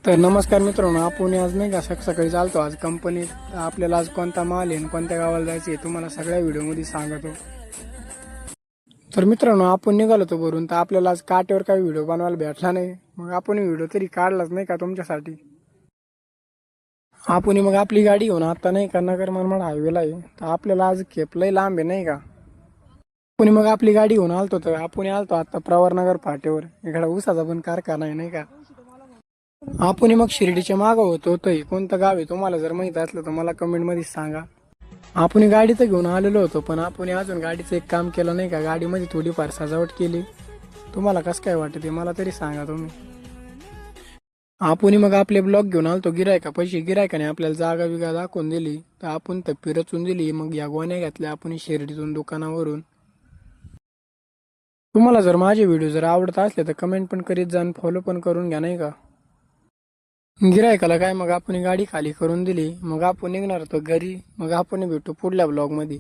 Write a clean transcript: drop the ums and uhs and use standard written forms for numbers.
तर नमस्कार मित्रांनो, आपण आज नाही का सकाळी चालतो आज कंपनीत. आपल्याला आज कोणता माल आहे आणि कोणत्या गावाला जायचं आहे तुम्हाला सगळ्या व्हिडिओमध्ये सांगतो. तर मित्रांनो, आपण निघालो होतो भरून, तर आपल्याला आज काटेवर काही व्हिडिओ बनवायला भेटला नाही. मग आपण व्हिडिओ तरी काढलाच नाही का तुमच्यासाठी. आपण मग आपली गाडी घेऊन आता नाही का नगर मनमाड हायवेला आहे. तर आपल्याला आज खेपलंय लांब आहे नाही का. आपण मग आपली गाडी घेऊन आलतो, तर आपण आलतो आता प्रवरनगर फाट्यावर. इकडे ऊसाचा पण कारखाना आहे नाही का. आपण मग शिर्डीच्या मागं होतो. तर कोणतं गाव आहे तुम्हाला जर माहित असलं तर मला कमेंट मध्ये सांगा. आपण गाडी तर घेऊन आलेलो होतो, पण आपण अजून गाडीचं एक काम केलं नाही का. गाडीमध्ये थोडीफार सजावट केली. तुम्हाला कसं काय वाटते मला तरी सांगा तुम्ही. आपण मग आपले ब्लॉग घेऊन आलतो गिरायका पैसे. गिरायकाने आपल्याला जागा बिगा दाखवून दिली, तर आपण तर फिरचून दिली. मग या गोण्या घेतल्या आपण शिर्डीतून दुकानावरून. तुम्हाला जर माझे व्हिडिओ जर आवडत असले तर कमेंट पण करीत जा आणि फॉलो पण करून घ्या नाही का. गिरायकाला काय मग आपण गाडी खाली करून दिली. मग आपण निघणार होतो घरी. मग आपण भेटू पुढल्या ब्लॉग मध्ये.